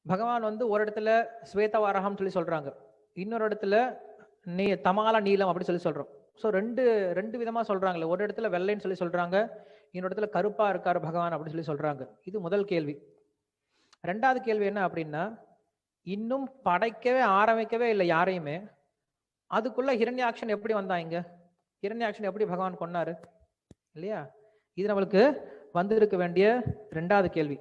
பகவான் வந்து ஒரு இடத்துல ஸ்வேதவாரகம் சொல்லி சொல்றாங்க, இன்னொரு இடத்துல தமாலா நீலம் அப்படி சொல்லி சொல்றோம். ஸோ ரெண்டு ரெண்டு விதமா சொல்றாங்களே, ஒரு இடத்துல வெள்ளைன்னு சொல்லி சொல்றாங்க, இன்னொரு இடத்துல கருப்பா இருக்காரு பகவான் அப்படின்னு சொல்லி சொல்றாங்க. இது முதல் கேள்வி. ரெண்டாவது கேள்வி என்ன அப்படின்னா, இன்னும் படைக்கவே ஆரம்பிக்கவே இல்லை யாரையுமே, அதுக்குள்ள ஹிரண்யாக்ஷன் எப்படி வந்தா? இங்க ஹிரண்யாக்ஷன் எப்படி பகவான் கொன்னாரு இல்லையா? இது நம்மளுக்கு வந்திருக்க வேண்டிய ரெண்டாவது கேள்வி.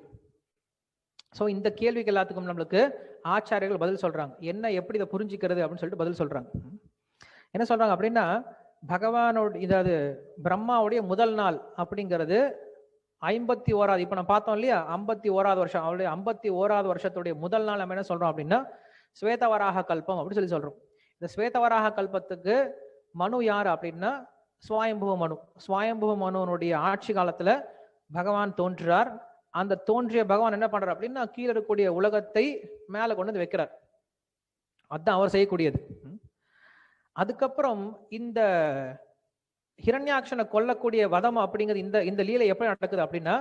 ஸோ இந்த கேள்விக்கு எல்லாத்துக்கும் நம்மளுக்கு ஆச்சாரியர்கள் பதில் சொல்றாங்க. என்ன எப்படி இதை புரிஞ்சுக்கிறது அப்படின்னு சொல்லிட்டு பதில் சொல்றாங்க. என்ன சொல்றாங்க அப்படின்னா, பகவானோட இதாவது பிரம்மாவுடைய முதல் நாள் அப்படிங்கிறது 51வது, இப்ப நம்ம பார்த்தோம் இல்லையா, 51வது வருஷம், அவருடைய 51வது வருஷத்துடைய முதல் நாள் நம்ம என்ன சொல்றோம் அப்படின்னா ஸ்வேதவராக கல்பம் அப்படின்னு சொல்லி சொல்றோம். இந்த ஸ்வேதவராக கல்பத்துக்கு மனு யாரு அப்படின்னா ஸ்வயம்புவ மனு. ஸ்வயம்புவ மனுவனுடைய ஆட்சி காலத்துல பகவான் தோன்றுறார். அந்த தோன்றிய பகவான் என்ன பண்றார் அப்படின்னா, கீழே இருக்கக்கூடிய உலகத்தை மேல கொண்டு வந்து வைக்கிறார். அதுதான் அவர் செய்யக்கூடியது. அதுக்கப்புறம் இந்த ஹிரண்யாக்ஷனை கொல்லக்கூடிய வதம் அப்படிங்கிறது இந்த இந்த லீலை எப்படி நடக்குது அப்படின்னா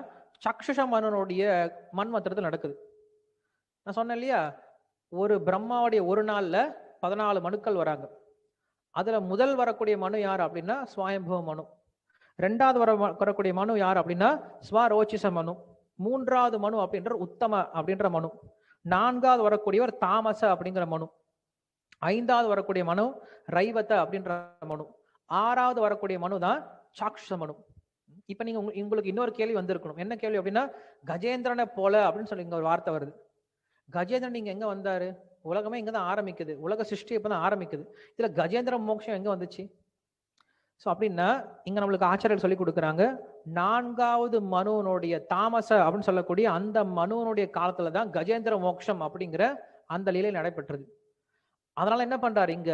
சக்ஷுஷ மனுனுடைய மன்வத்திரத்தில் நடக்குது. நான் சொன்னேன் இல்லையா, ஒரு பிரம்மாவுடைய ஒரு நாள்ல 14 மனுக்கள் வராங்க. அதுல முதல் வரக்கூடிய மனு யார் அப்படின்னா ஸ்வயம்புவ மனு. ரெண்டாவது வரக்கூடிய மனு யார் அப்படின்னா ஸ்வரோச்சிச மனு. மூன்றாவது மனு அப்படின்ற உத்தம அப்படின்ற மனு. நான்காவது வரக்கூடியவர் தாமச அப்படிங்கிற மனு. ஐந்தாவது வரக்கூடிய மனு ரைவத அப்படின்ற மனு. ஆறாவது வரக்கூடிய மனு தான் சாக்ஷ மனு. இப்ப நீங்க உங்களுக்கு இன்னொரு கேள்வி வந்திருக்கணும். என்ன கேள்வி அப்படின்னா, கஜேந்திரனை போல அப்படின்னு சொல்லி இங்க ஒரு வார்த்தை வருது. கஜேந்திரன் நீங்க எங்க வந்தாரு? உலகமே இங்கதான் ஆரம்பிக்குது, உலக சிருஷ்டி இப்பதான் ஆரம்பிக்குது. இதுல கஜேந்திர மோட்சம் எங்க வந்துச்சு? ஸோ அப்படின்னா இங்க நம்மளுக்கு ஆச்சாரியர்கள் சொல்லி கொடுக்குறாங்க, நான்காவது மனுவனுடைய தாமச அப்படின்னு சொல்லக்கூடிய அந்த மனுவனுடைய காலத்துலதான் கஜேந்திர மோட்சம் அப்படிங்கிற அந்த லீலை நடைபெற்றது. அதனால என்ன பண்றாரு, இங்க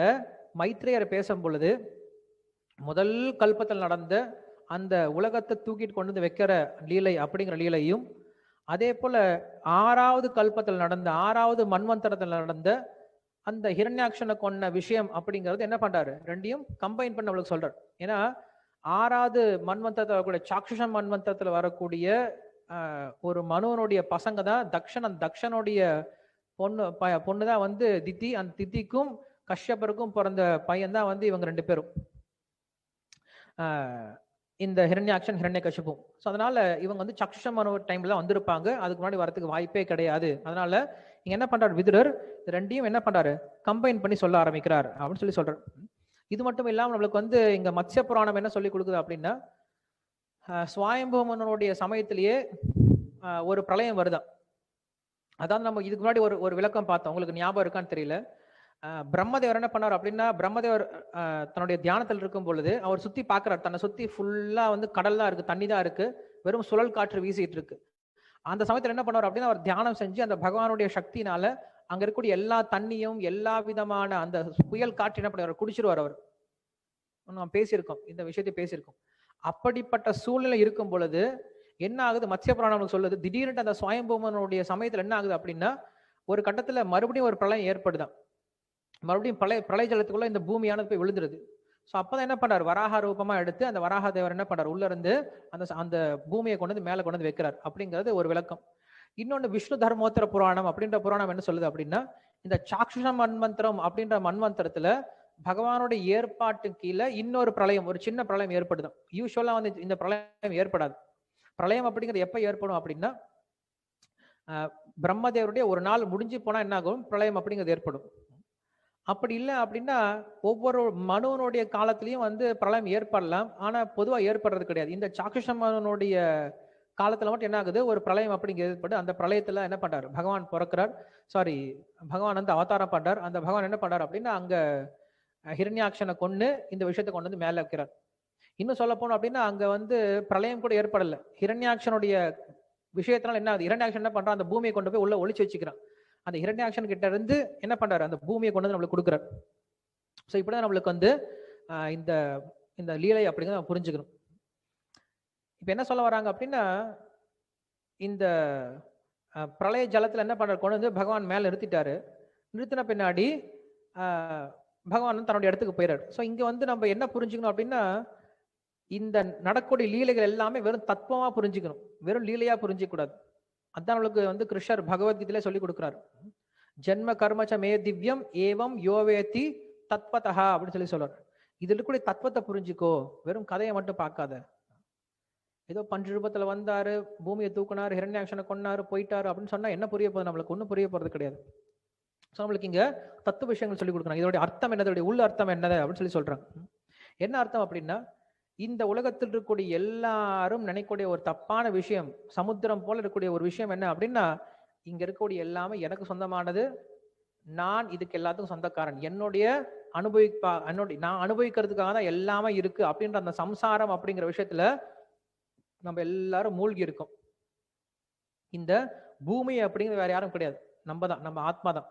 மைத்ரேயர் பேசும் பொழுது முதல் கல்பத்தில் நடந்த அந்த உலகத்தை தூக்கிட்டு கொண்டு வந்து வைக்கிற லீலை அப்படிங்கிற லீலையும், அதே போல 6வது கல்பத்தில் நடந்த 6வது மன்வந்தரத்தில் நடந்த அந்த ஹிரண்யாக்ஷனை கொன்ன விஷயம் அப்படிங்கிறது என்ன பண்றாரு, ரெண்டையும் கம்பைன் பண்ண நம்மளுக்கு சொல்றாரு. ஏன்னா 6வது மன்வந்தரத்தில் வரக்கூடிய சாக்ஷுஷ மன்வந்தரத்தில் வரக்கூடிய ஒரு மனுவனுடைய பசங்க தான் தக்ஷன். அந்த தக்ஷனுடைய பொண்ணுதான் வந்து தித்தி. அந்த தித்திக்கும் கஷ்யப்பருக்கும் பிறந்த பையன் தான் வந்து இவங்க ரெண்டு பேரும், இந்த ஹிரண்யாக்ஷன் ஹிரண்யகசிபும். ஸோ அதனால இவங்க வந்து சக்ஷுஷ மனு டைம்ல தான் வந்திருப்பாங்க, அதுக்கு முன்னாடி வரதுக்கு வாய்ப்பே கிடையாது. அதனால இங்க என்ன பண்றாரு விதுரர், ரெண்டையும் என்ன பண்றாரு கம்பைன் பண்ணி சொல்ல ஆரம்பிக்கிறார் அப்படின்னு சொல்லி சொல்றாரு. இது மட்டும் இல்லாம நம்மளுக்கு வந்து இங்க மத்ஸ்ய புராணம் என்ன சொல்லி கொடுக்குது அப்படின்னா, ஸ்வயம்புவ மனுடைய சமயத்திலேயே ஒரு பிரளயம் வருதான். அதாவது நம்ம இதுக்கு முன்னாடி ஒரு விளக்கம் பார்த்தோம், உங்களுக்கு ஞாபகம் இருக்கான்னு தெரியல. பிரம்மதேவர் என்ன பண்ணார் அப்படின்னா, பிரம்மதேவர் தன்னுடைய தியானத்தில் இருக்கும் பொழுது அவர் சுத்தி பாக்குறாரு, தன்னை சுத்தி ஃபுல்லா வந்து கடல் தான் இருக்கு, தண்ணி தான் இருக்கு, வெறும் சுழல் காற்று வீசிட்டு இருக்கு. அந்த சமயத்தில் என்ன பண்ணுவார் அப்படின்னா, அவர் தியானம் செஞ்சு அந்த பகவானுடைய சக்தினால அங்க இருக்கக்கூடிய எல்லா தண்ணியும் எல்லா விதமான அந்த புயல் காற்று என்ன பண்ணுவார், குடிச்சிருவார். அவர் நம்ம பேசியிருக்கோம், இந்த விஷயத்தை பேசியிருக்கோம். அப்படிப்பட்ட சூழ்நிலை இருக்கும் பொழுது என்ன ஆகுது, மத்ஸ்ய புராணம் சொல்லுது, திடீர்னு அந்த ஸ்வயம்பூமனுடைய சமயத்துல என்ன ஆகுது அப்படின்னா, ஒரு கட்டத்துல மறுபடியும் ஒரு பிரளயம் ஏற்படுதான். மறுபடியும் பிரளய ஜலத்துக்குள்ள இந்த பூமியானது போய் விழுந்துருது. ஸோ அப்பதான் என்ன பண்றாரு, வராக ரூபமா எடுத்து அந்த வராக தேவர் என்ன பண்றாரு, உள்ள இருந்து அந்த பூமியை கொண்டு வந்து மேல கொண்டு வந்து வைக்கிறார் அப்படிங்கிறது ஒரு விளக்கம். இன்னொன்னு விஷ்ணு தர்மோத்தர புராணம் அப்படின்ற புராணம் என்ன சொல்லுது அப்படின்னா, இந்த சாக்ஷுஷ மன்வந்தரம் அப்படின்ற மன்வந்தரத்துல பகவானுடைய ஏற்பாட்டு கீழே இன்னொரு பிரளயம், ஒரு சின்ன பிரளயம் ஏற்படுதும். யூஸ்வலா வந்து இந்த பிரளயம் ஏற்படாது. பிரளயம் அப்படிங்கிறது எப்ப ஏற்படும் அப்படின்னா, பிரம்மதேவருடைய ஒரு நாள் முடிஞ்சு போனா என்ன ஆகும், பிரளயம் அப்படிங்கிறது ஏற்படும். அப்படி இல்லை அப்படின்னா ஒவ்வொரு மனுவனுடைய காலத்திலையும் வந்து பிரளயம் ஏற்படலாம், ஆனா பொதுவா ஏற்படுறது கிடையாது. இந்த சாக்ஷுஷ மனுவனுடைய காலத்துல மட்டும் என்ன ஆகுது, ஒரு பிரளயம் அப்படிங்கிறது ஏற்பட்டு அந்த பிரளயத்துல என்ன பண்றாரு, பகவான் பிறக்கிறார், பகவான் வந்து அவதாரம் பண்றார். அந்த பகவான் என்ன பண்றாரு அப்படின்னா, அங்க ஹிரண்யாக்ஷனை கொண்டு இந்த விஷயத்தை கொண்டு வந்து மேல வைக்கிறார். இன்னும் சொல்ல போனோம் அப்படின்னா, அங்க வந்து பிரளயம் கூட ஏற்படல. ஹிரண்யாக்ஷனுடைய விஷயத்தினால என்ன ஆகுது, ஹிரண்யாக்ஷன் என்ன பண்றான், அந்த பூமியை கொண்டு போய் உள்ள ஒளிச்சு வச்சுக்கிறான். அந்த ஹிரண்யாக்ஷன் கிட்ட இருந்து என்ன பண்றாரு, அந்த பூமியை கொண்டு வந்து நம்மளுக்கு கொடுக்குறாரு. ஸோ இப்படிதான் நம்மளுக்கு வந்து இந்த இந்த லீலை அப்படிங்கிறத நம்ம புரிஞ்சுக்கணும். இப்ப என்ன சொல்ல வராங்க அப்படின்னா, இந்த பிரளய ஜலத்துல என்ன பண்றாரு, கொண்டு வந்து பகவான் மேல நிறுத்திட்டாரு. நிறுத்தின பின்னாடி பகவான் தன்னுடைய இடத்துக்கு போயிடாரு. ஸோ இங்க வந்து நம்ம என்ன புரிஞ்சுக்கணும் அப்படின்னா, இந்த நடக்கூடிய லீலைகள் எல்லாமே வெறும் தத்துவமா புரிஞ்சுக்கணும், வெறும் லீலையா புரிஞ்சிக்க கூடாது. அதான் நம்மளுக்கு கிருஷ்ணர் பகவத்கீதையில சொல்லி கொடுக்குறாரு. ஜென்ம கர்மச்ச மே திவ்யம் ஏவம் யோவேத்தி தத்வதா அப்படின்னு சொல்லி சொல்றாரு. இதுல இருக்கக்கூடிய தத்துவத்தை புரிஞ்சுக்கோ, வெறும் கதையை மட்டும் பார்க்காத. ஏதோ பஞ்சு ரூபத்துல வந்தாரு, பூமியை தூக்குனாரு, ஹிரண்யாக்ஷனை கொன்னாரு, போயிட்டாரு அப்படின்னு சொன்னா என்ன புரிய போகுது? நம்மளுக்கு ஒன்றும் புரிய போறது கிடையாது. ஸோ நம்மளுக்கு இங்க தத்துவ விஷயங்கள் சொல்லி கொடுக்குறாங்க. இதோடைய அர்த்தம் என்னது, இதோடைய உள்ள அர்த்தம் என்னது அப்படின்னு சொல்றாங்க. என்ன அர்த்தம் அப்படின்னா, இந்த உலகத்தில் இருக்கக்கூடிய எல்லாரும் நினைக்கக்கூடிய ஒரு தப்பான விஷயம், சமுத்திரம் போல இருக்கக்கூடிய ஒரு விஷயம் என்ன அப்படின்னா, இங்க இருக்கக்கூடிய எல்லாமே எனக்கு சொந்தமானது, நான் இதுக்கு எல்லாத்துக்கும் சொந்தக்காரன், என்னுடைய நான் அனுபவிக்கிறதுக்காக தான் எல்லாமே இருக்கு அப்படின்ற அந்த சம்சாரம் அப்படிங்கிற விஷயத்துல நம்ம எல்லாரும் மூழ்கி இருக்கோம். இந்த பூமி அப்படிங்கிறது வேற யாரும் கிடையாது, நம்ம ஆத்மா தான்.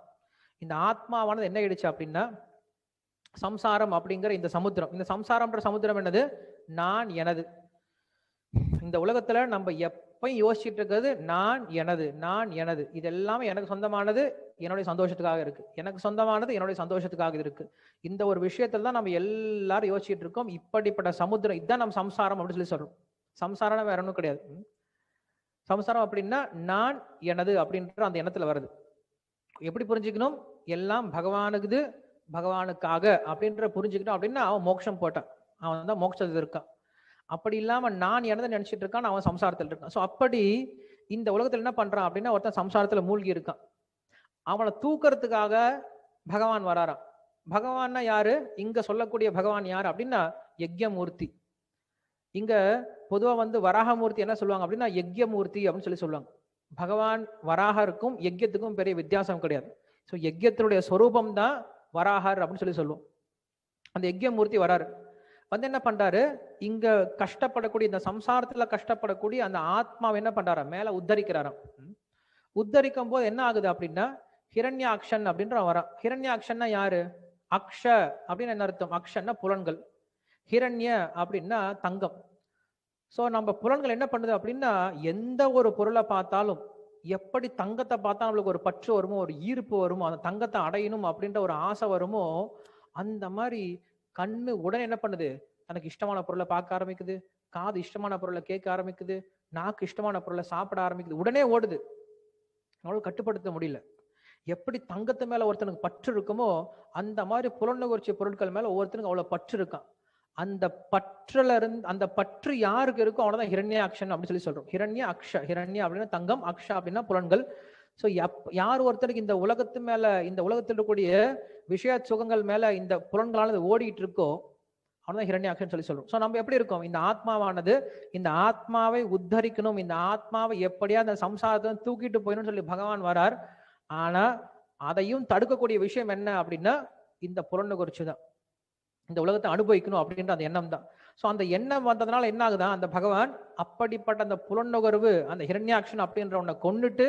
இந்த ஆத்மாவானது என்ன ஆயிடுச்சு அப்படின்னா, சம்சாரம் அப்படிங்கிற இந்த சமுத்திரம், இந்த சம்சாரம்ன்ற சமுத்திரம் என்னது, நான் எனது. இந்த உலகத்துல நம்ம எப்பயும் யோசிச்சுட்டு இருக்கிறது நான் எனது, நான் எனது, இது எல்லாமே எனக்கு சொந்தமானது, என்னுடைய சந்தோஷத்துக்காக இருக்கு, எனக்கு சொந்தமானது என்னுடைய சந்தோஷத்துக்காக இருக்கு. இந்த ஒரு விஷயத்துல தான் நம்ம எல்லாரும் யோசிச்சுட்டு இருக்கோம். இப்படிப்பட்ட சமுத்திரம் இதுதான் நம்ம சம்சாரம் அப்படின்னு சொல்லி சொல்றோம். சம்சாரம் வேற ஒன்றும் கிடையாது. சம்சாரம் அப்படின்னா நான் எனது அப்படின்ற அந்த எண்ணத்துல வருது. எப்படி புரிஞ்சுக்கணும்? எல்லாம் பகவானுக்குது, பகவானுக்காக அப்படின்ற புரிஞ்சுக்கிட்டோம் அப்படின்னா அவன் மோட்சம் போட்டான், அவன் தான் மோட்சத்தில் இருக்கான். அப்படி இல்லாம நான் எனதை நினைச்சிட்டு இருக்கான், அவன் சம்சாரத்தில் இருக்கான். ஸோ அப்படி இந்த உலகத்துல என்ன பண்றான் அப்படின்னா, ஒருத்தன் சம்சாரத்துல மூழ்கி இருக்கான், அவனை தூக்கிறதுக்காக பகவான் வராராம். பகவான்னா யாரு? இங்க சொல்லக்கூடிய பகவான் யாரு அப்படின்னா யக்ஞமூர்த்தி. இங்க பொதுவா வராகமூர்த்தி என்ன சொல்லுவாங்க அப்படின்னா யக்ஞமூர்த்தி அப்படின்னு சொல்லி சொல்லுவாங்க. பகவான் வராகருக்கும் யஜ்யத்துக்கும் பெரிய வித்தியாசம் கிடையாது. ஸோ யஜ்யத்தினுடைய ஸ்வரூபம் தான் வராகர் அப்படின்னு சொல்லி சொல்லுவோம். அந்த யக்ஞமூர்த்தி வராரு, என்ன பண்றாரு, இங்க கஷ்டப்படக்கூடிய இந்த சம்சாரத்துல கஷ்டப்படக்கூடிய அந்த ஆத்மாவை என்ன பண்றாரா, மேல உத்தரிக்கிறாராம். உத்தரிக்கும் போது என்ன ஆகுது அப்படின்னா ஹிரண்யாக்ஷன் அப்படின்ற வரான். ஹிரண்யாக்ஷன்னா யாரு? அக்ஷ அப்படின்னு என்ன அர்த்தம்? அக்ஷன்னா புலன்கள், ஹிரண்ய அப்படின்னா தங்கம். ஸோ நம்ம புலன்கள் என்ன பண்ணுது அப்படின்னா, எந்த ஒரு பொருளை பார்த்தாலும், எப்படி தங்கத்தை பார்த்தா நம்மளுக்கு ஒரு பற்று வருமோ, ஒரு ஈர்ப்பு வருமோ, அந்த தங்கத்தை அடையணும் அப்படின்ற ஒரு ஆசை வருமோ, அந்த மாதிரி கண்ணு உடனே என்ன பண்ணுது, தனக்கு இஷ்டமான பொருளை பார்க்க ஆரம்பிக்குது, காது இஷ்டமான பொருளை கேட்க ஆரம்பிக்குது, நாக்கு இஷ்டமான பொருளை சாப்பிட ஆரம்பிக்குது, உடனே ஓடுது. நம்மளால கட்டுப்படுத்த முடியல. எப்படி தங்கத்து மேல ஒருத்தனுக்கு பற்று இருக்குமோ, அந்த மாதிரி புலனுணர்ச்சி பொருட்கள் மேல ஒவ்வொருத்தனுக்கு அவ்வளவு பற்று இருக்கான். அந்த பற்றுல இருந்து, அந்த பற்று யாருக்கு இருக்கும் அவனதான் ஹிரண்யாக்ஷன் அப்படின்னு சொல்லி சொல்றோம். ஹிரண்ய அக்ஷ, ஹிரண்யா அப்படின்னா தங்கம், அக்ஷா அப்படின்னா புலன்கள். ஸோ யார் ஒருத்தருக்கு இந்த உலகத்து மேல, இந்த உலகத்தில் இருக்கக்கூடிய விஷய சுகங்கள் மேல இந்த புலன்களானது ஓடிட்டு இருக்கோ அவனதான் ஹிரண்யாக்ஷன் சொல்லி சொல்றோம். ஸோ நம்ம எப்படி இருக்கோம், இந்த ஆத்மாவானது இந்த ஆத்மாவை உத்தரிக்கணும், இந்த ஆத்மாவை எப்படியா அந்த சம்சாரத்தை தூக்கிட்டு போயிடணும்னு சொல்லி பகவான் வரார். ஆனா அதையும் தடுக்கக்கூடிய விஷயம் என்ன அப்படின்னா இந்த புலனுணர்ச்சி தான், இந்த உலகத்தை அனுபவிக்கணும் அப்படின்ற அந்த எண்ணம் தான். ஸோ அந்த எண்ணம் வந்ததுனால என்ன ஆகுதான், அந்த பகவான் அப்படிப்பட்ட அந்த புலனுணர்வு, அந்த ஹிரண்யாக்ஷன் அப்படின்ற ஒன்றை கொண்டுட்டு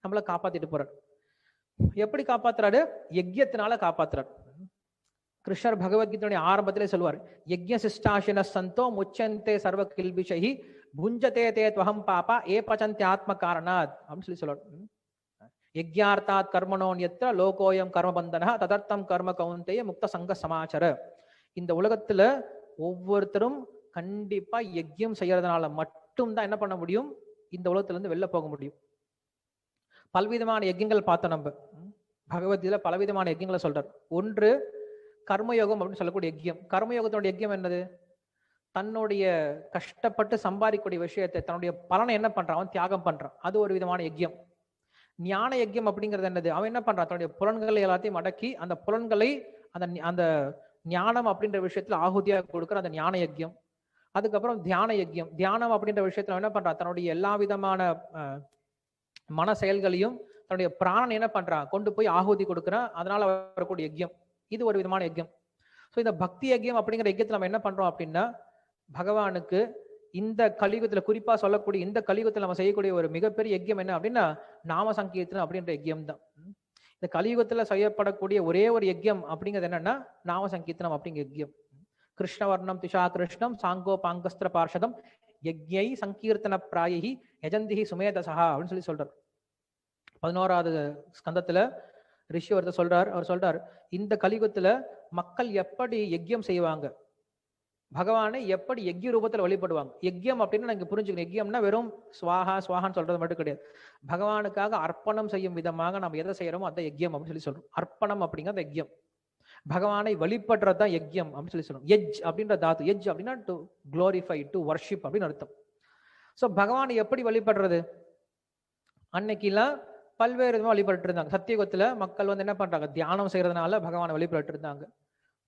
நம்மளை காப்பாத்திட்டு போறார். எப்படி காப்பாத்துறாரு? யஜ்யத்தினால காப்பாத்துறாரு. கிருஷ்ணர் பகவத்கீதையுடைய ஆரம்பத்திலே சொல்லுவார், யஜ்ய சிஷ்டாசின சந்தோ முச்சந்தே சர்வ கில்பிஷஹி புஞ்சதே தே துவஹம் பாபா ஏ பச்சந்தி ஆத்ம காரணாத் அப்படின்னு சொல்லி சொல்லுவார். யஜ்யார்த்தாத் கர்மணோன்யத்ர லோகோயம் கர்மபந்தன ததர்த்தம் கர்ம கௌந்தேய முக்த சங்க சமாச்சர. இந்த உலகத்துல ஒவ்வொருத்தரும் கண்டிப்பா யஜ்யம் செய்யறதுனால மட்டும்தான் என்ன பண்ண முடியும், இந்த உலகத்துல இருந்து வெளில போக முடியும். பல்விதமான யஜ்யங்கள் பார்த்தோம் நம்ம பகவத்கீதையில, பலவிதமான யஜ்யங்களை சொல்றார். ஒன்று கர்மயோகம் அப்படின்னு சொல்லக்கூடிய யஜ்யம். கர்மயோகத்தோட யஜ்யம் என்னது, தன்னுடைய கஷ்டப்பட்டு சம்பாதிக்கக்கூடிய விஷயத்தை, தன்னுடைய பலனை என்ன பண்றான், அவன் தியாகம் பண்றான், அது ஒரு விதமான யஜ்யம். ஞான யஜ்யம் அப்படிங்கிறது என்னது, அவன் என்ன பண்றான், தன்னுடைய புலன்களை எல்லாத்தையும் அடக்கி அந்த புலன்களை அந்த ஞானம் அப்படின்ற விஷயத்துல ஆகுதியாக கொடுக்குற அந்த ஞான யஜ்யம். அதுக்கப்புறம் தியான யஜ்யம். தியானம் அப்படின்ற விஷயத்துல என்ன பண்றான், தன்னுடைய எல்லா விதமான மன செயல்களையும் தன்னுடைய பிராணன் என்ன பண்றான், கொண்டு போய் ஆகுதி கொடுக்குறான், அதனால வரக்கூடிய யஜ்யம். இது ஒரு விதமான யஜ்யம். ஸோ இந்த பக்தி யஜ்யம் அப்படிங்கிற யஜ்யத்துல நம்ம என்ன பண்றோம் அப்படின்னா, பகவானுக்கு இந்த கலியுகத்துல, குறிப்பா சொல்லக்கூடிய இந்த கலியுகத்துல நம்ம செய்யக்கூடிய ஒரு மிகப்பெரிய யஜ்யம் என்ன அப்படின்னா நாம சங்கீர்த்தனம் அப்படின்ற யஜ்யம் தான். இந்த கலியுகத்துல செய்யப்படக்கூடிய ஒரே ஒரு யஜ்யம் அப்படிங்கிறது என்னன்னா நாம சங்கீர்த்தனம் அப்படிங்கிற யஜ்யம். கிருஷ்ணவர்ணம் திஷா கிருஷ்ணம் சாங்கோ பாங்கஸ்திர பார்ஷதம் யஜ்யை சங்கீர்த்தன பிராயி யஜந்திஹி சுமேதசா அப்படின்னு சொல்லி சொல்றார். 11வது ஸ்கந்தத்துல ரிஷி ஒருத்தர் சொல்றார், அவர் சொல்றார், இந்த கலியுகத்துல மக்கள் எப்படி யஜ்யம் செய்வாங்க, பகவானை எப்படி யக்ய ரூபத்துல வழிபடுவாங்க. யக்யம் அப்படின்னு நீங்க புரிஞ்சுக்கணும். யக்யம்னா வெறும் ஸ்வாஹா ஸ்வாஹான்னு சொல்றது மட்டும் கிடையாது. பகவானுக்காக அர்ப்பணம் செய்யும் விதமாக நம்ம எதை செய்யறோமோ அதான் யக்யம் அப்படின்னு சொல்றோம். அர்ப்பணம் அப்படிங்கிறது யக்யம். பகவானை வழிபடுறது தான் யக்யம் அப்படின்னு சொல்றோம். எஜ் அப்படின்ற தாத்து, எஜ் அப்படின்னா டு குளோரிஃபை, டு வர்ஷிப் அப்படின்னு அர்த்தம். சோ பகவானை எப்படி வழிபடுறது? அன்னைக்கெல்லாம் பல்வேறு விதமா வழிபட்டு இருந்தாங்க. சத்தியுகத்துல மக்கள் வந்து என்ன பண்றாங்க, தியானம் செய்யறதுனால பகவானை வழிபட்டு இருந்தாங்க.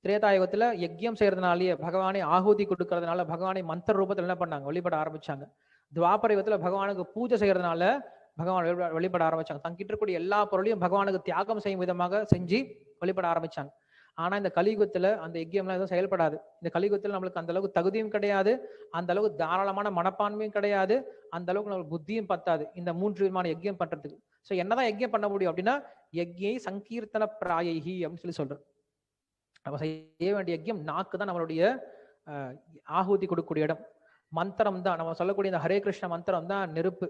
திரேதாயுகத்துல யஜ்யம் செய்யறதுனாலேயே, பகவானை ஆகுதி கொடுக்கறதுனால பகவானை மந்திர ரூபத்துல என்ன பண்ணாங்க, வழிபட ஆரம்பிச்சாங்க. துவாபர யுகத்துல பகவானுக்கு பூஜை செய்யறதுனால பகவான் வழிபட ஆரம்பிச்சாங்க. தங்கிட்டு இருக்கக்கூடிய எல்லா பொருளையும் பகவானுக்கு தியாகம் செய்யும் விதமாக செஞ்சு வழிபட ஆரம்பிச்சாங்க. ஆனா இந்த கலியுகத்துல அந்த யஜ்யம்லாம் எதுவும் செயல்படாது. இந்த கலியுகத்துல நம்மளுக்கு அந்த அளவுக்கு தகுதியும் கிடையாது, அந்த அளவுக்கு தாராளமான மனப்பான்மையும் கிடையாது, அந்த அளவுக்கு நம்மளுக்கு புத்தியும் பத்தாது இந்த 3 விதமான யஜ்யம் பண்றதுக்கு. சோ என்னதான் யஜ்யம் பண்ண முடியும் அப்படின்னா, யஜ்யை சங்கீர்த்தன பிராயைஹி அப்படின்னு சொல்றோம். நம்ம செய்ய வேண்டிய யஜ்யம் நாக்கு தான் நம்மளுடைய ஆகுதி கொடுக்கக்கூடிய இடம். மந்திரம் தான் நம்ம சொல்லக்கூடிய இந்த ஹரே கிருஷ்ண மந்திரம் தான் நெருப்பு.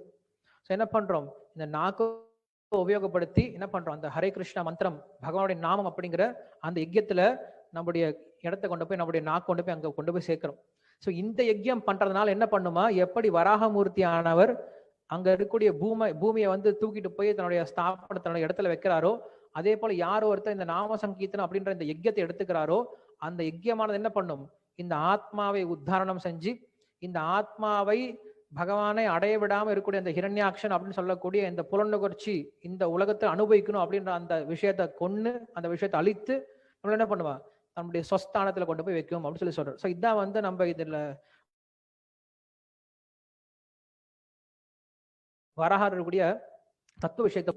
ஸோ என்ன பண்றோம், இந்த நாக்கு உபயோகப்படுத்தி என்ன பண்றோம், அந்த ஹரே கிருஷ்ண மந்திரம் பகவானுடைய நாமம் அப்படிங்கிற அந்த யஜ்யத்துல நம்முடைய இடத்தை கொண்டு போய் நம்முடைய நாக்கு கொண்டு போய் அங்க கொண்டு போய் சேர்க்கிறோம். ஸோ இந்த யஜ்யம் பண்றதுனால என்ன பண்ணுமா, எப்படி வராகமூர்த்தி ஆனவர் அங்க இருக்கக்கூடிய பூமியை வந்து தூக்கிட்டு போய் தன்னுடைய ஸ்தாபன தன்னுடைய இடத்துல வைக்கிறாரோ, அதே போல யாரோ ஒருத்தர் இந்த நாம சங்கீர்த்தனம் அப்படின்ற இந்த யஜ்யத்தை எடுத்துக்கிறாரோ, அந்த யஜ்யமானது என்ன பண்ணும், இந்த ஆத்மாவை உத்தாரணம் செஞ்சு இந்த ஆத்மாவை பகவானை அடைய விடாம இருக்கக்கூடிய அந்த ஹிரண்யாக்ஷன் அப்படின்னு சொல்லக்கூடிய இந்த புலனுகர்ச்சி இந்த உலகத்தை அனுபவிக்கணும் அப்படின்ற அந்த விஷயத்தை கொன்னு, அந்த விஷயத்தை அழித்து நம்மள என்ன பண்ணுவா, நம்முடைய சொஸ்தானத்துல கொண்டு போய் வைக்கும் அப்படின்னு சொல்றோம். ஸோ இதான் வந்து நம்ம இதுல வராக இருக்கக்கூடிய தத்துவ விஷயத்த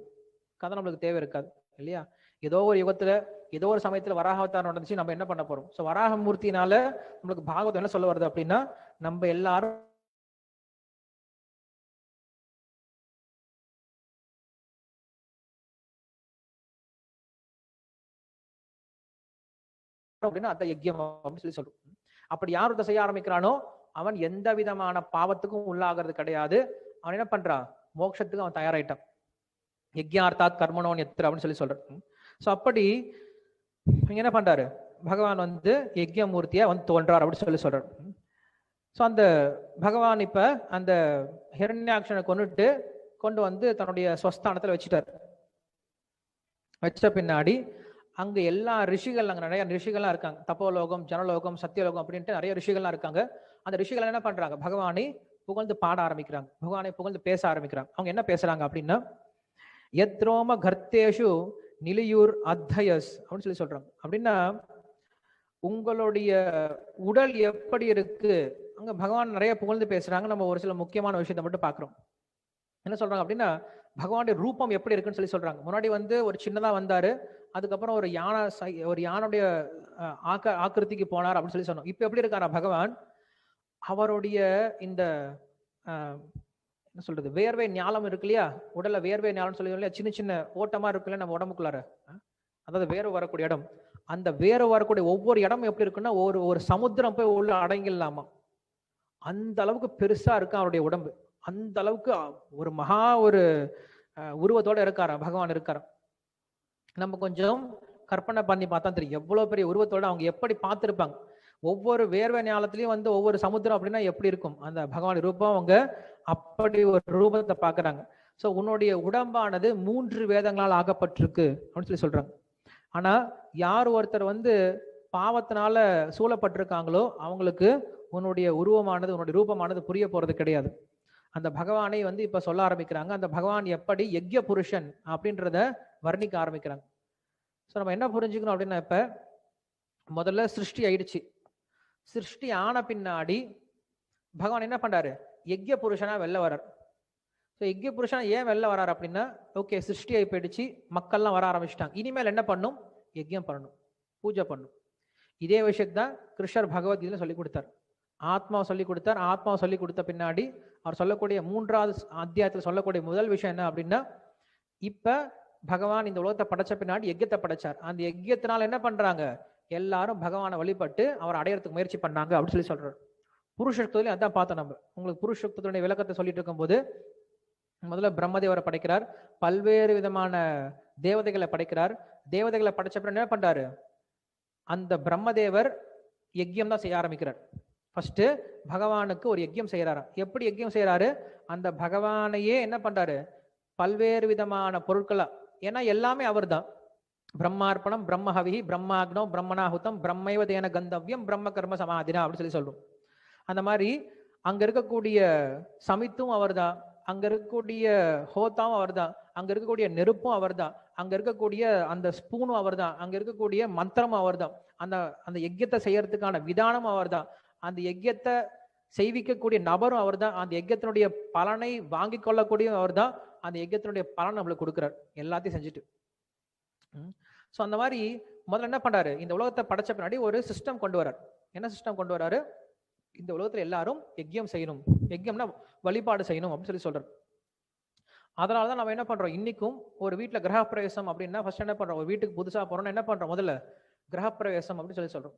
கதை நம்மளுக்கு தேவை இருக்காது இல்லையா. ஏதோ ஒரு யுகத்துல ஏதோ ஒரு சமயத்துல வராக அவதாரம் நடந்துச்சு, நம்ம என்ன பண்ண போறோம். ஸோ வராக மூர்த்தினால நம்மளுக்கு பாகவதம் என்ன சொல்ல வருது அப்படின்னா, நம்ம எல்லாரும் அப்படின்னா அந்த யஜ்யம் அப்படின்னு சொல்றோம். அப்படி யார் ஒருத்த செய்ய ஆரம்பிக்கிறானோ அவன் எந்த விதமான பாவத்துக்கும் உள்ளாகிறது கிடையாது. அவன் என்ன பண்றான், மோட்சத்துக்கு அவன் தயாராயிட்டான். யஜ்யார்த்தாத் கர்மணோன் எத்திர அப்படின்னு சொல்றான். ஸோ அப்படி இங்க என்ன பண்றாரு, பகவான் வந்து யஜ்யமூர்த்தியா வந்து தோன்றார் அப்படின்னு சொல்றாரு. ஸோ அந்த பகவான் இப்ப அந்த ஹிரண்யாக்ஷனை கொண்டு வந்து தன்னுடைய ஸ்வஸ்தானத்துல வச்சுட்டார். வச்ச பின்னாடி அங்க எல்லா ரிஷிகள், அங்க நிறைய ரிஷிகள்லாம் இருக்காங்க. தப்போலோகம், ஜனலோகம், சத்தியலோகம் அப்படின்ட்டு நிறைய ரிஷிகள்லாம் இருக்காங்க. அந்த ரிஷிகள் என்ன பண்றாங்க, பகவானை புகழ்ந்து பாட ஆரம்பிக்கிறாங்க, பகவானை புகழ்ந்து பேச ஆரம்பிக்கிறாங்க. அவங்க என்ன பேசுறாங்க அப்படின்னா, யத்ரோம கர்த்தேஷு நிலையூர் அத்தயஸ் அப்படின்னு சொல்றாங்க. அப்படின்னா உங்களுடைய உடல் எப்படி இருக்கு, அங்க பகவான் நிறைய புகழ்ந்து பேசுறாங்க. நம்ம ஒரு சில முக்கியமான விஷயத்தை மட்டும் பாக்குறோம். என்ன சொல்றாங்க அப்படின்னா, பகவானுடைய ரூபம் எப்படி இருக்குன்னு சொல்றாங்க. முன்னாடி வந்து ஒரு சின்னதா வந்தாரு, அதுக்கப்புறம் ஒரு யானுடைய ஆக்கிருதிக்கு போனார் அப்படின்னு சொன்னோம். இப்ப எப்படி இருக்காரா பகவான், அவருடைய இந்த என்ன சொல்றது, வேர்வை ஞாலம் இருக்கு இல்லையா, உடல்ல வேர்வை ஞாலம் சொல்லி இல்லையா, சின்ன சின்ன ஓட்டமா இருக்கு இல்லையா நம்ம உடம்புக்குள்ளார, அதாவது வேர்வை வரக்கூடிய இடம். அந்த வேர்வை வரக்கூடிய ஒவ்வொரு இடமும் எப்படி இருக்குன்னா, ஒரு சமுத்திரம் போய் உள்ள அடங்கிடலாமா, அந்த அளவுக்கு பெருசா இருக்கு அவருடைய உடம்பு. அந்த அளவுக்கு ஒரு மகா ஒரு உருவத்தோட இருக்காரா பகவான் இருக்காரா. நம்ம கொஞ்சம் கற்பனை பண்ணி பார்த்தா தெரியும் எவ்வளவு பெரிய உருவத்தோட அவங்க எப்படி பார்த்திருப்பாங்க. ஒவ்வொரு வேர்வை ஞாலத்திலயும் வந்து ஒவ்வொரு சமுத்திரம் அப்படின்னா எப்படி இருக்கும் அந்த பகவான் ரூபம், அவங்க அப்படி ஒரு ரூபத்தை பாக்குறாங்க. சோ உன்னுடைய உடம்பானது 3 வேதங்களால் ஆகப்பட்டிருக்கு அப்படின்னு சொல்றாங்க. ஆனா யார் ஒருத்தர் வந்து பாவத்தினால சூழப்பட்டிருக்காங்களோ அவங்களுக்கு உன்னுடைய உருவமானது, உன்னுடைய ரூபமானது புரிய போறது கிடையாது. அந்த பகவானை வந்து இப்ப சொல்ல ஆரம்பிக்கிறாங்க. அந்த பகவான் எப்படி யஜ்ய புருஷன் அப்படின்றத வர்ணிக்க ஆரம்பிக்கிறாங்க. ஸோ நம்ம என்ன புரிஞ்சுக்கணும் அப்படின்னா, இப்ப முதல்ல சிருஷ்டி ஆயிடுச்சு. சிருஷ்டி ஆன பின்னாடி பகவான் என்ன பண்றாரு, யஜ்ய புருஷனா வெளில வர்றார். ஸோ யஜ்ய புருஷனா ஏன் வெளில வர்றாரு அப்படின்னா, ஓகே சிருஷ்டி ஆகி போயிடுச்சு, மக்கள்லாம் வர ஆரம்பிச்சிட்டாங்க, இனிமேல் என்ன பண்ணும், யஜ்யம் பண்ணணும், பூஜை பண்ணும். இதே விஷயத்தான் கிருஷ்ணர் பகவத்கீதையில சொல்லி கொடுத்தார். ஆத்மாவை சொல்லி கொடுத்தார். ஆத்மாவை சொல்லி கொடுத்த பின்னாடி அவர் சொல்லக்கூடிய 3வது அத்தியாயத்தில் சொல்லக்கூடிய முதல் விஷயம் என்ன அப்படின்னா, இப்ப பகவான் இந்த உலகத்தை படைச்ச பின்னாடி யஜ்யத்தை படைச்சார். அந்த யஜ்யத்தினால என்ன பண்றாங்க, எல்லாரும் பகவானை வழிபட்டு அவர் அடையறதுக்கு முயற்சி பண்ணாங்க அப்படின்னு சொல்றாரு. புருஷத்துவத்திலே அதான் பார்த்தோம் நம்ம. உங்களுக்கு புருஷத்துவத்துடைய விளக்கத்தை சொல்லிட்டு இருக்கும்போது, முதல்ல பிரம்மதேவரை படைக்கிறார், பல்வேறு விதமான தேவதைகளை படைக்கிறார். தேவதைகளை படைச்ச பிறகு என்ன பண்றாரு, அந்த பிரம்மதேவர் யஜ்யம் தான் செய்ய ஆரம்பிக்கிறார். ஃபர்ஸ்ட் பகவானுக்கு ஒரு யஜ்யம் செய்யறாராம். எப்படி யஜ்யம் செய்யறாரு? அந்த பகவானையே என்ன பண்றாரு, பல்வேறு விதமான பொருட்களா, ஏன்னா எல்லாமே அவர் தான். பிரம்மார்ப்பணம், பிரம்மஹவி, பிரம்மாக்னோ, பிரம்மணாஹுதம், பிரம்மைவ தேன கந்தவ்யம், பிரம்ம கர்ம சமாதினா அப்படின்னு சொல்லி சொல்றோம். அந்த மாதிரி அங்க இருக்கக்கூடிய சமித்தும் அவர் தான், அங்க இருக்கக்கூடிய ஹோத்தாவும் அவர் தான், அங்க இருக்கக்கூடிய நெருப்பும் அவர் தான், அங்க இருக்கக்கூடிய அந்த ஸ்பூனும் அவர் தான், அங்க இருக்கக்கூடிய மந்திரமும் அவர் தான், அந்த அந்த யஜ்யத்தை செய்யறதுக்கான விதானமும் அவர் தான், அந்த யஜ்யத்தை செய்விக்கக்கூடிய நபரும் அவர் தான், அந்த யஜ்யத்தினுடைய பலனை வாங்கி கொள்ளக்கூடிய அவர் தான், அந்த யஜ்யத்தினுடைய பலன் நம்மளுக்கு கொடுக்குறாரு எல்லாத்தையும் செஞ்சுட்டு. ஸோ அந்த மாதிரி முதல்ல என்ன பண்றாரு, இந்த உலகத்தை படைச்ச பின்னாடி ஒரு சிஸ்டம் கொண்டு வர்றாரு. என்ன சிஸ்டம் கொண்டு வர்றாரு? இந்த உலகத்துல எல்லாரும் யஜ்யம் செய்யணும், யஜ்யம்னா வழிபாடு செய்யணும் அப்படின்னு சொல்லி சொல்றாரு. அதனாலதான் நம்ம என்ன பண்றோம், இன்னைக்கும் ஒரு வீட்டுல கிரகப்பிரவேசம் அப்படின்னா ஃபர்ஸ்ட் என்ன பண்றோம், ஒரு வீட்டுக்கு புதுசா போறோம்னா என்ன பண்றோம், முதல்ல கிரகப்பிரவேசம் அப்படின்னு சொல்லி சொல்றோம்.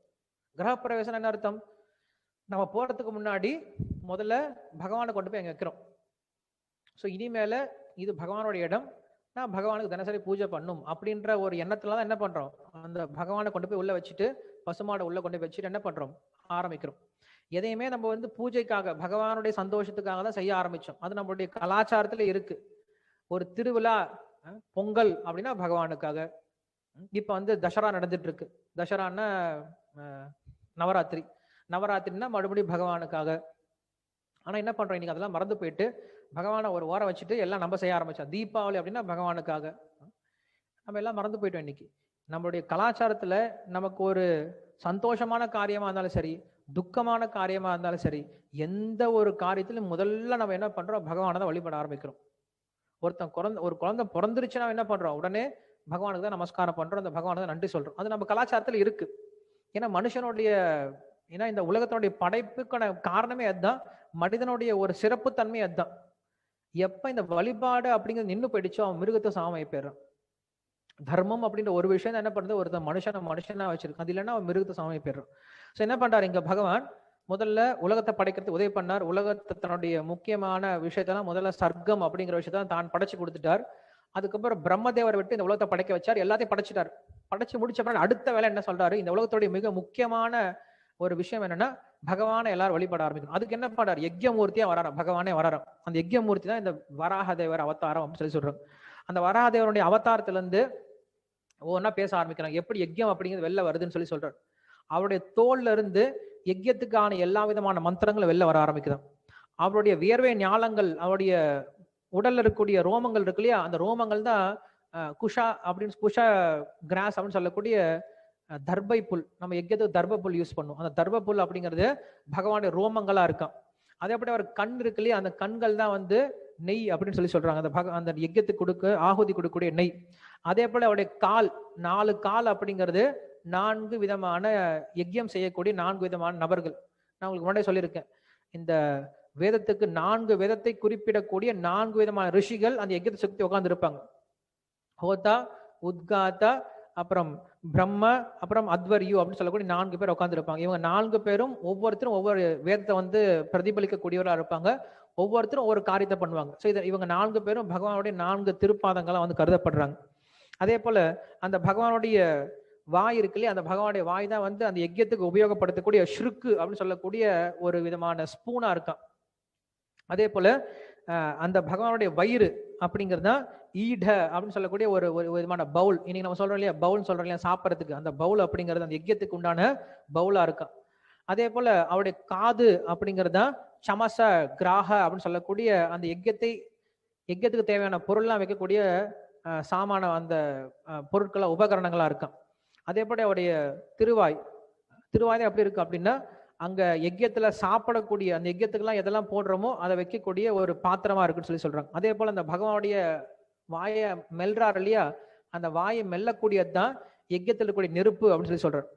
கிரகப்பிரவேசம் என்ன அர்த்தம்? நம்ம போறதுக்கு முன்னாடி முதல்ல பகவானை கொண்டு போய் அங்க வைக்கிறோம். ஸோ இனிமேல இது பகவானோட இடம், நான் பகவானுக்கு தினசரி பூஜை பண்ணும் அப்படின்ற ஒரு எண்ணத்துலதான் என்ன பண்றோம், அந்த பகவானை கொண்டு போய் உள்ள வச்சுட்டு பசுமாடை உள்ள கொண்டு போய் வச்சுட்டு என்ன பண்றோம், ஆரம்பிக்கிறோம். எதையுமே நம்ம வந்து பூஜைக்காக பகவானுடைய சந்தோஷத்துக்காக தான் செய்ய ஆரம்பிச்சோம். அது நம்மளுடைய கலாச்சாரத்துல இருக்கு. ஒரு திருவிழா, பொங்கல் அப்படின்னா பகவானுக்காக. இப்ப வந்து தசரா நடந்துட்டு இருக்கு. தசரான்னா நவராத்திரி, நவராத்திரின்னா மறுபடியும் பகவானுக்காக. ஆனா என்ன பண்றோம், இன்னைக்கு அதெல்லாம் மறந்து போயிட்டு பகவானை ஒரு ஓரம் வச்சுட்டு எல்லாம் நம்ம செய்ய ஆரம்பிச்சோம். தீபாவளி அப்படின்னா பகவானுக்காக, நம்ம எல்லாம் மறந்து போயிட்டோம். இன்னைக்கு நம்மளுடைய கலாச்சாரத்துல நமக்கு ஒரு சந்தோஷமான காரியமா இருந்தாலும் சரி, துக்கமான காரியமா இருந்தாலும் சரி, எந்த ஒரு காரியத்திலும் முதல்ல நம்ம என்ன பண்றோம், பகவானை தான் வழிபட ஆரம்பிக்கிறோம். ஒரு குழந்தை பிறந்துருச்சுன்னா என்ன பண்றோம், உடனே பகவானுக்கு தான் நமஸ்காரம் பண்றோம், அந்த பகவானுக்கு தான் நன்றி சொல்றோம். அது நம்ம கலாச்சாரத்துல இருக்கு. ஏன்னா மனுஷனுடைய, ஏன்னா இந்த உலகத்தினுடைய படைப்புக்கான காரணமே அதுதான், மனிதனுடைய ஒரு சிறப்பு தன்மை அதுதான். எப்ப இந்த வழிபாடு அப்படிங்கிறது நின்று போயிடுச்சோ அவன் மிருகத்தை சாமி போயிடுறான். தர்மம் அப்படின்ற ஒரு விஷயம் என்ன பண்றது, ஒருத்தன் மனுஷனா வச்சிருக்கு, அது இல்லைன்னா அவன் மிருகத்தை சாமி போயிடுறான். ஸோ என்ன பண்றாரு இங்க பகவான், முதல்ல உலகத்தை படைக்கிறதுக்கு உதவி பண்ணார். உலகத்தை தன்னுடைய முக்கியமான விஷயத்தெல்லாம் முதல்ல சர்க்கம் அப்படிங்கிற விஷயத்த தான் படைச்சு கொடுத்துட்டார். அதுக்கப்புறம் பிரம்மதேவரை விட்டு இந்த உலகத்தை படைக்க வச்சார். எல்லாத்தையும் படைச்சிட்டார். படைச்சு முடிச்ச பிறகு அடுத்த வேலை என்ன சொல்றாரு, இந்த உலகத்துடைய மிக முக்கியமான ஒரு விஷயம் என்னன்னா பகவானை எல்லாரும் வழிபட ஆரம்பிக்கணும். அதுக்கு என்ன பண்றாரு, யஜ்யமூர்த்தியா வராராம், பகவானே வராராம். அந்த யஜ்யமூர்த்தி தான் இந்த வராகதேவர் அவதாரம் அப்படின்னு சொல்லி சொல்றாங்க. அந்த வராகதேவருடைய அவதாரத்துல இருந்து ஒவ்வொன்னா பேச ஆரம்பிக்கிறாங்க, எப்படி யஜ்யம் அப்படிங்கிறது வெளில வருதுன்னு சொல்லி சொல்றாரு. அவருடைய தோல்ல இருந்து யஜ்யத்துக்கான எல்லா விதமான மந்திரங்களும் வெளில வர ஆரம்பிக்குதான். அவருடைய வியர்வை ஞாலங்கள், அவருடைய உடல்ல இருக்கக்கூடிய ரோமங்கள் இருக்கு இல்லையா, அந்த ரோமங்கள் தான் குஷா அப்படின்னு, குஷா கிராஸ் அப்படின்னு சொல்லக்கூடிய தர்பை புல். நம்ம யஜ்யத்துக்கு தர்ப புல் யூஸ் பண்ணுவோம். அந்த தர்ப புல் அப்படிங்கிறது பகவானுடைய ரோமங்களா இருக்கான். அதே அப்படி அவர் கண் இருக்கு இல்லையா, அந்த கண்கள் தான் வந்து நெய் அப்படின்னு சொல்லி சொல்றாங்க. அந்த யஜ்யத்துக்கு கொடுக்க ஆகுதி கொடுக்கக்கூடிய நெய். அதே போல அவருடைய கால், 4 கால் அப்படிங்கிறது 4 விதமான யஜ்யம் செய்யக்கூடிய 4 விதமான நபர்கள். நான் உங்களுக்கு முன்னாடியே சொல்லியிருக்கேன், இந்த வேதத்துக்கு 4 வேதத்தை குறிப்பிடக்கூடிய 4 விதமான ரிஷிகள் அந்த யஜ்யத்தை சுத்தி உட்கார்ந்து இருப்பாங்க. ஹோதா, உத்காதா, அப்புறம் பிரம்ம, அப்புறம் அத்வர்யு அப்படின்னு சொல்லக்கூடிய 4 பேர் உட்கார்ந்து இருப்பாங்க. இவங்க 4 பேரும் ஒவ்வொருத்தரும் ஒவ்வொரு வேதத்தை வந்து பிரதிபலிக்கக்கூடியவராக இருப்பாங்க. ஒவ்வொருத்தரும் ஒவ்வொரு காரியத்தை பண்ணுவாங்க. ஸோ இவங்க 4 பேரும் பகவானுடைய 4 திருப்பாதங்களா வந்து கருதப்படுறாங்க. அதே போல அந்த பகவானுடைய வாய் இருக்கு இல்லையா, அந்த பகவானுடைய வாய் தான் வந்து அந்த யஜ்யத்துக்கு உபயோகப்படுத்தக்கூடிய ஷ்ருக்கு அப்படின்னு சொல்லக்கூடிய ஒரு விதமான ஸ்பூனா இருக்கான். அதே போல அந்த பகவானுடைய வயிறு அப்படிங்கிறது தான் ஈட அப்படின்னு சொல்லக்கூடிய ஒரு விதமான பவுல். இன்னைக்கு நம்ம சொல்றோம் இல்லையா, பவுல் சொல்றோம் இல்லையா சாப்பிட்றதுக்கு, அந்த பவுல் அப்படிங்கிறது அந்த யஜ்யத்துக்கு உண்டான பவுலா இருக்கான். அதே போல அவருடைய காது அப்படிங்கிறது தான் சமச கிராக அப்படின்னு சொல்லக்கூடிய அந்த யஜ்யத்துக்கு தேவையான பொருள்லாம் வைக்கக்கூடிய சாமான அந்த பொருட்களா உபகரணங்களா இருக்கான். அதே போல அவருடைய திருவாய் தான் எப்படி இருக்கு அப்படின்னா, அங்க யஜ்யத்துல சாப்பிடக்கூடிய அந்த யஜ்யத்துக்கெல்லாம் எதெல்லாம் போடுறோமோ அதை வைக்கக்கூடிய ஒரு பாத்திரமா இருக்குன்னு சொல்லி சொல்றாங்க. அதே போல அந்த பகவானுடைய வாயை மெல்றாரு இல்லையா, அந்த வாயை மெல்லக்கூடியது தான் யஜ்யத்தில் இருக்கக்கூடிய நெருப்பு அப்படின்னு சொல்லி சொல்றாரு.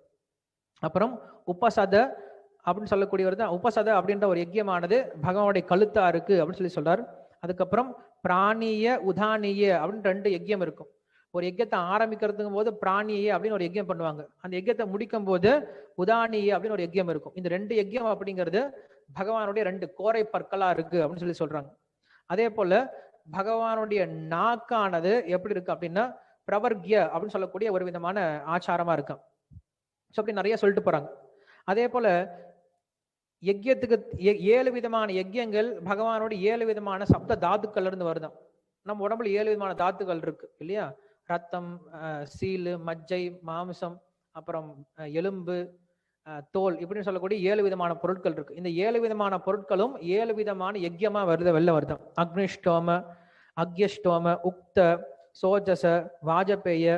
அப்புறம் உபசத அப்படின்னு சொல்லக்கூடியவர் தான், உபசத அப்படின்ற ஒரு யஜ்யமானது பகவானுடைய கழுத்தா இருக்கு அப்படின்னு சொல்லி சொல்றாரு. அதுக்கப்புறம் பிராணிய உதானிய அப்படின்னு 2 யஜ்யம் இருக்கும். ஒரு யஜ்யத்தை ஆரம்பிக்கிறதுக்கும் போது பிராணிய அப்படின்னு ஒரு யஜ்யம் பண்ணுவாங்க. அந்த யஜ்யத்தை முடிக்கும் போது உதானிய அப்படின்னு ஒரு யஜ்யம் இருக்கும். இந்த 2 யஜ்யம் அப்படிங்கிறது பகவானுடைய 2 கோரை பற்களா இருக்கு அப்படின்னு சொல்லி சொல்றாங்க. அதே போல பகவானுடைய நாக்கானது எப்படி இருக்கு அப்படின்னா பிரவர்கிய அப்படின்னு சொல்லக்கூடிய ஒரு விதமான ஆச்சாரமா இருக்கும். ஸோ அப்படி நிறைய சொல்லிட்டு போறாங்க. அதே போல யஜ்யத்துக்கு 7 விதமான யஜ்யங்கள் பகவானோட 7 விதமான சப்த தாத்துக்கள்ல இருந்து வருதான். நம்ம உடம்புல 7 விதமான தாத்துக்கள் இருக்கு இல்லையா? ரத்தம், சீலு, மஜ்ஜை, மாமிசம், அப்புறம் எலும்பு, தோல், இப்படின்னு சொல்லக்கூடிய 7 விதமான பொருட்கள் இருக்கு. இந்த 7 விதமான பொருட்களும் 7 விதமான யஜ்யமா வெளில வருது. அக்னிஷ்டோம, அக்யஷ்டோம, உக்த, சோஜச, வாஜபேய,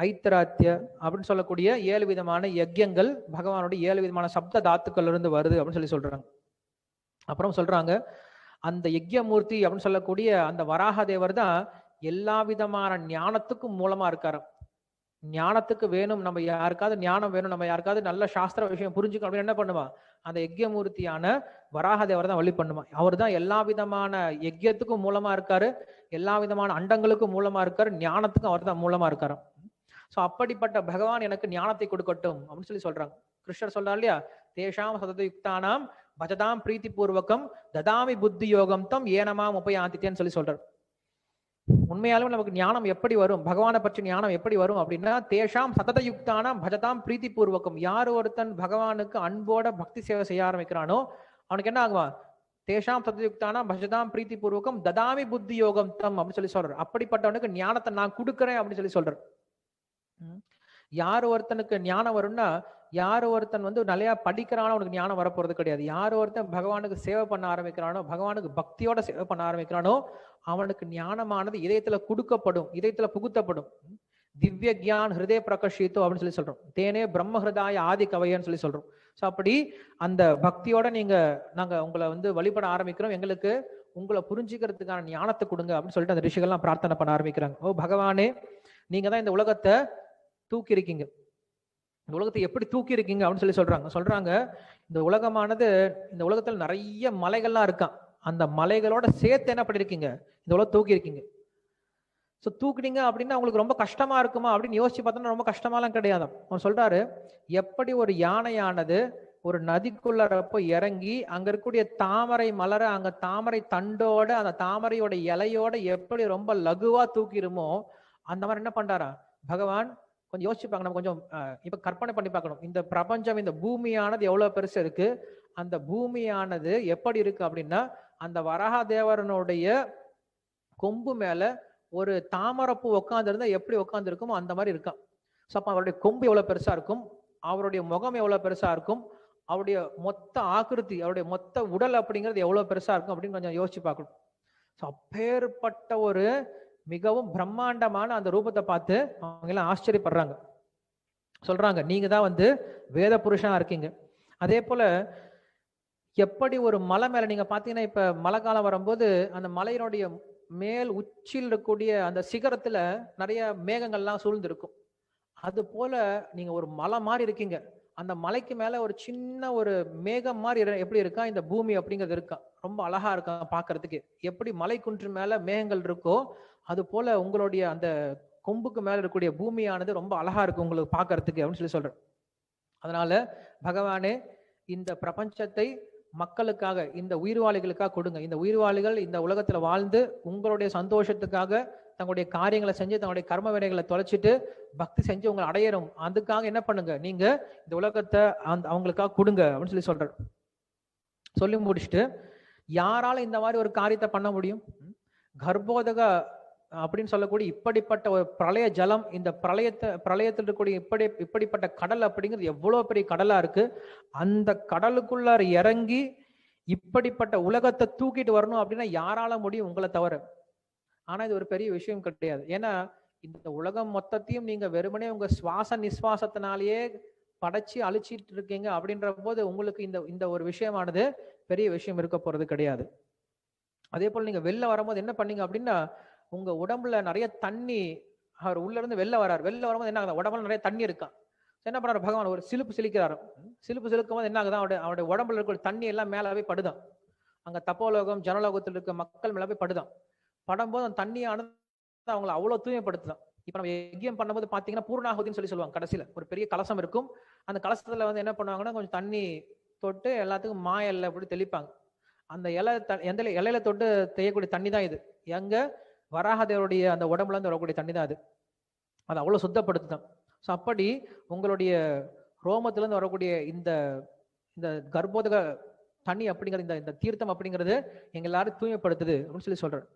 ஐத்தராத்திய அப்படின்னு சொல்லக்கூடிய 7 விதமான யஜ்யங்கள் பகவானுடைய 7 விதமான சப்த தாத்துக்கள் இருந்து வருது அப்படின்னு சொல்றாங்க. அப்புறம் சொல்றாங்க, அந்த யஜ்யமூர்த்தி அப்படின்னு சொல்லக்கூடிய அந்த வராக தேவர் தான் எல்லா விதமான ஞானத்துக்கும் மூலமா இருக்காரு. ஞானத்துக்கு வேணும், நம்ம யாருக்காவது ஞானம் வேணும், நம்ம யாருக்காவது நல்ல சாஸ்திர விஷயம் புரிஞ்சுக்கணும் அப்படின்னு என்ன பண்ணுவான், அந்த யஜ்யமூர்த்தியான வராக தேவர் தான் வழி பண்ணுவான். அவர் தான் எல்லா விதமான யஜ்யத்துக்கும் மூலமா இருக்காரு, எல்லா விதமான அண்டங்களுக்கும் மூலமா இருக்காரு, ஞானத்துக்கும் அவர் தான் மூலமா இருக்காரு. சோ அப்படிப்பட்ட பகவான் எனக்கு ஞானத்தை கொடுக்கட்டும் அப்படின்னு சொல்றாங்க. கிருஷ்ணர் சொல்றாரு இல்லையா, தேஷாம் சதயுக்தானாம் பஜதாம் பிரீத்தி பூர்வகம் ததாமி புத்தி யோகம் தம் ஏனமாம் உபயாந்தித்தேன்னு சொல்றாரு. உண்மையாலும் நமக்கு ஞானம் எப்படி வரும், பகவானை பற்றி ஞானம் எப்படி வரும் அப்படின்னா, தேஷாம் சததயுக்தானாம் பஜதாம் பிரீத்தி பூர்வகம். யார் ஒருத்தன் பகவானுக்கு அன்போட பக்தி சேவை செய்ய ஆரம்பிக்கிறானோ அவனுக்கு என்ன ஆகுமா, தேஷாம் சதயுக்தானாம் பஜதாம் பிரீத்தி பூர்வகம் ததாமி புத்தி யோகம் தம் அப்படின்னு சொல்றாரு. அப்படிப்பட்டவனுக்கு ஞானத்தை நான் கொடுக்குறேன் அப்படின்னு சொல்றாரு. யார் ஒருத்தனுக்கு ஞானம் வரும்னா, யார் ஒருத்தன் நிறைய படிக்கிறானோ அவனுக்கு ஞானம் வரப்போறது கிடையாது. யார் ஒருத்தன் பகவானுக்கு சேவை பண்ண ஆரம்பிக்கிறானோ, பகவானுக்கு பக்தியோட சேவை பண்ண ஆரம்பிக்கிறானோ அவனுக்கு ஞானமானது இதயத்துல கொடுக்கப்படும், இதயத்துல புகுத்தப்படும். திவ்ய கியான் ஹிருதய பிரகஷித்தோ அப்படின்னு சொல்றோம். தேனே பிரம்ம ஹிருதாய ஆதி கவையன்னு சொல்றோம். ஸோ அப்படி அந்த பக்தியோட நாங்க உங்களை வழிபட ஆரம்பிக்கிறோம், எங்களுக்கு உங்களை புரிஞ்சுக்கிறதுக்கான ஞானத்தை கொடுங்க அப்படின்னு சொல்லிட்டு அந்த ரிஷிகள்லாம் பிரார்த்தனை பண்ண ஆரம்பிக்கிறாங்க. ஓ பகவானே, நீங்க தான் இந்த உலகத்தை தூக்கி இருக்கீங்க, இந்த உலகத்தை எப்படி தூக்கி இருக்கீங்க அப்படின்னு சொல்றாங்க. இந்த உலகமானது, இந்த உலகத்துல நிறைய மலைகள்லாம் இருக்கான், அந்த மலைகளோட சேர்த்து என்ன பண்ணிருக்கீங்க, இந்த உலகம் தூக்கி இருக்கீங்க. ஸோ தூக்குனீங்க அப்படின்னா உங்களுக்கு ரொம்ப கஷ்டமா இருக்குமா அப்படின்னு யோசிச்சு பார்த்தோம்னா ரொம்ப கஷ்டமாலாம் கிடையாது. அவன் சொல்றாரு, எப்படி ஒரு யானையானது ஒரு நதிக்குள்ளறப்போ இறங்கி அங்க இருக்கக்கூடிய தாமரை மலர, அங்க தாமரை தண்டோட அந்த தாமரையோட இலையோட எப்படி ரொம்ப லகுவா தூக்கிடுமோ அந்த மாதிரி என்ன பண்றாரா பகவான். கொஞ்சம் யோசிச்சுப்பாங்க, நம்ம கொஞ்சம் இப்ப கற்பனை பண்ணி பார்க்கணும். இந்த பிரபஞ்சம், இந்த பூமியானது எவ்வளவு பெருசு இருக்கு, அந்த பூமியானது எப்படி இருக்கு அப்படின்னா, அந்த வராக தேவரனுடைய கொம்பு மேல ஒரு தாமரப்பூ உட்கார்ந்து இருந்தா எப்படி உட்கார்ந்து இருக்குமோ அந்த மாதிரி இருக்கான். ஸோ அப்ப அவருடைய கொம்பு எவ்வளவு பெருசா இருக்கும், அவருடைய முகம் எவ்வளவு பெருசா இருக்கும், அவருடைய மொத்த ஆக்கிருதி, அவருடைய மொத்த உடல் அப்படிங்கிறது எவ்வளவு பெருசா இருக்கும் அப்படின்னு கொஞ்சம் யோசிச்சு பார்க்கணும். ஸோ அப்பேற்பட்ட ஒரு மிகவும் பிரம்மாண்டமான அந்த ரூபத்தை பார்த்து அவங்க எல்லாம் ஆச்சரியப்படுறாங்க. சொல்றாங்க, நீங்க தான் வேத புருஷனா இருக்கீங்க. அதே போல எப்படி ஒரு மலை மேல நீங்க பாத்தீங்கன்னா, இப்ப மழை காலம் வரும்போது அந்த மலையினுடைய மேல் உச்சியில் இருக்கக்கூடிய அந்த சிகரத்துல நிறைய மேகங்கள்லாம் சூழ்ந்து இருக்கும். அது போல நீங்க ஒரு மலை மாதிரி இருக்கீங்க. அந்த மலைக்கு மேல ஒரு சின்ன ஒரு மேகம் மாதிரி எப்படி இருக்கா, இந்த பூமி அப்படிங்கிறது இருக்கா, ரொம்ப அழகா இருக்கா பாக்குறதுக்கு. எப்படி மலை குன்று மேல மேகங்கள் இருக்கோ அது போல உங்களுடைய அந்த கொம்புக்கு மேல இருக்கக்கூடிய பூமியானது ரொம்ப அழகா இருக்கு உங்களுக்கு பாக்குறதுக்கு அப்படின்னு சொல்றேன். அதனால பகவானே, இந்த பிரபஞ்சத்தை மக்களுக்காக, இந்த உயிர்வாளிகளுக்காக கொடுங்க. இந்த உயிர்வாளிகள் இந்த உலகத்துல வாழ்ந்து உங்களுடைய சந்தோஷத்துக்காக தங்களுடைய காரியங்களை செஞ்சு தங்களுடைய கர்ம வினைகளை தொலைச்சிட்டு பக்தி செஞ்சு உங்களை அடையணும். அதுக்காக என்ன பண்ணுங்க, நீங்க இந்த உலகத்தை அவங்களுக்காக கொடுங்க அப்படின்னு சொல்றாரு. சொல்லி முடிச்சுட்டு, யாரால இந்த மாதிரி ஒரு காரியத்தை பண்ண முடியும்? கர்ப்போதக அப்படின்னு சொல்லக்கூடிய இப்படிப்பட்ட ஒரு பிரளய ஜலம், இந்த பிரளயத்தில் இருக்கக்கூடிய இப்படிப்பட்ட கடல் அப்படிங்கிறது எவ்வளவு பெரிய கடலா இருக்கு. அந்த கடலுக்குள்ள இறங்கி இப்படிப்பட்ட உலகத்தை தூக்கிட்டு வரணும் அப்படின்னா யாரால முடியும், உங்களை தவிர. ஆனா இது ஒரு பெரிய விஷயம் கிடையாது. ஏன்னா இந்த உலகம் மொத்தத்தையும் நீங்க வெறுமனே உங்க சுவாச நிஸ்வாசத்தினாலேயே படைச்சு அழிச்சிட்டு இருக்கீங்க அப்படின்ற போது உங்களுக்கு இந்த ஒரு விஷயமானது பெரிய விஷயம் இருக்க போறது கிடையாது. அதே போல நீங்க வெளில வரும்போது என்ன பண்ணீங்க அப்படின்னா, உங்க உடம்புல நிறைய தண்ணி, அவர் உள்ள இருந்து வெளில வராரு. வெளில வரும்போது என்ன ஆகுது, உடம்புல நிறைய தண்ணி இருக்கான். என்ன பண்றாரு பகவான், ஒரு சிலுப்பு சிலிக்கிறாரு. சிலுப்பு சிலுக்கும் போது என்ன ஆகுதான், அவருடைய உடம்புல இருக்கிற தண்ணி எல்லாம் மேலவே படுதான். அங்க தப்போலோகம் ஜனலோகத்தில் இருக்க மக்கள் மேலவே படுதான். படும்போது அந்த தண்ணியானது அவங்களை அவ்வளவு தூய்மைப்படுத்துதான். இப்ப நம்ம யஜ்யம் பண்ணும்போது பாத்தீங்கன்னா பூர்ணாகுதின்னு சொல்லுவாங்க. கடைசியில ஒரு பெரிய கலசம் இருக்கும். அந்த கலசத்துல என்ன பண்ணுவாங்கன்னா, கொஞ்சம் தண்ணி தொட்டு எல்லாத்துக்கும் மாயல்ல அப்படி தெளிப்பாங்க. அந்த எந்த இலையில தொட்டு செய்யக்கூடிய தண்ணி தான் இது. எங்க வராகதேவருடைய அந்த உடம்புல இருந்து வரக்கூடிய தண்ணி தான் அது. அது அவ்வளவு சுத்தப்படுத்துதான். ஸோ அப்படி உங்களுடைய ரோமத்திலிருந்து வரக்கூடிய இந்த கர்ப்போதக தண்ணி அப்படிங்கிறது இந்த தீர்த்தம் அப்படிங்கிறது எங்க எல்லாரும் தூய்மைப்படுத்துது அப்படின்னு சொல்லி சொல்றாரு.